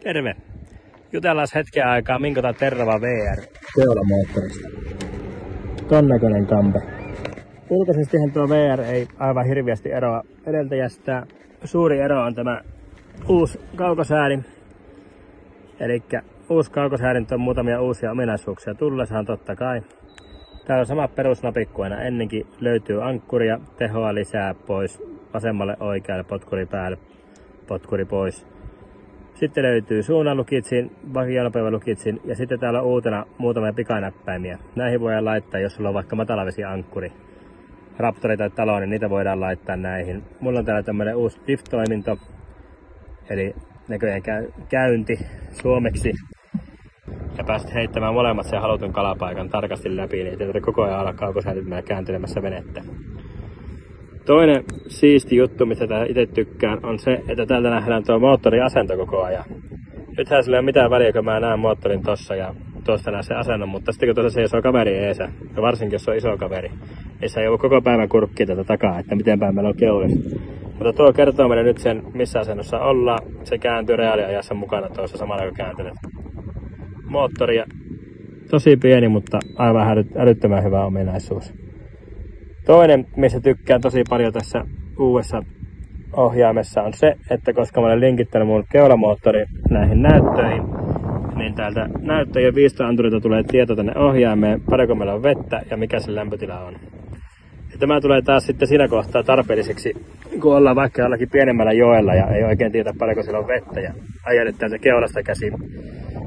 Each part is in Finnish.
Terve! Jutellaan hetken aikaa Minkota Terrava VR keulamoottorista. Ton näköinen kampe. Ulkoisestihan tuo VR ei aivan hirveästi eroa edeltäjästä. Suuri ero on tämä uusi kaukosäädin. Elikkä uusi kaukosäädin on muutamia uusia ominaisuuksia tullessaan totta kai. Täällä on sama perusnapit kuin aina ennenkin. Löytyy ankkuria, tehoa lisää pois, vasemmalle oikealle, potkuri päälle, potkuri pois. Sitten löytyy suunnanlukitsin, vakionopeavalukitsin ja sitten täällä on uutena muutamia pikanäppäimiä. Näihin voidaan laittaa, jos sulla on vaikka matalavesiankkuri, Raptori tai talo, niin niitä voidaan laittaa näihin. Mulla on täällä tämmönen uusi drift-toiminto, eli näköjään käynti suomeksi. Ja pääset heittämään molemmat sen halutun kalapaikan tarkasti läpi, niin ei tarvitse koko ajan olla kaukosäätimellä kääntelemässä venettä. Toinen siisti juttu, mistä itse tykkään, on se, että täältä nähdään tuo moottoriasento koko ajan. Nythän sillä ei ole mitään väliä, kun mä näen moottorin tossa ja tuosta näen sen asennon, mutta sitten kun tuossa seisoo kaveri eesä, ja varsinkin jos on iso kaveri, niin se ei ole koko päivän kurkkia tätä takaa, että miten päin meillä on keulis. Mutta tuo kertoo meille nyt sen, missä asennossa ollaan. Se kääntyy reaaliajassa mukana tuossa samalla, kun kääntelet moottoria. Tosi pieni, mutta aivan älyttömän hyvä ominaisuus. Toinen, missä tykkään tosi paljon tässä uudessa ohjaimessa on se, että koska mä olen linkittänyt mun keulamoottorin näihin näyttöihin, niin täältä näyttöjen viistoanturilta tulee tieto tänne ohjaimeen, paljonko meillä on vettä ja mikä se lämpötila on. Ja tämä tulee taas sitten siinä kohtaa tarpeelliseksi, kun ollaan vaikka jollakin pienemmällä joella ja ei oikein tiedä paljonko siellä on vettä ja ajelet täältä keulasta käsin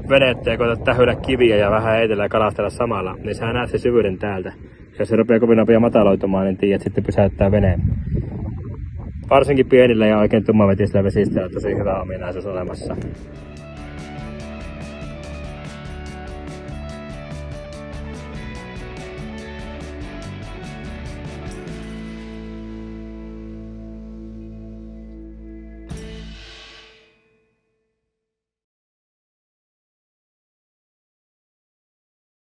venettä ja koetat tähyillä kiviä ja vähän heitellä ja kalastella samalla, niin sä näet sen syvyyden täältä. Jos se rupeaa kovin nopea mataloitumaan, niin tiedät sitten pysäyttää veneen. Varsinkin pienillä ja oikein tummavetisillä vesistöillä on tosi hyvä ominaisuus olemassa.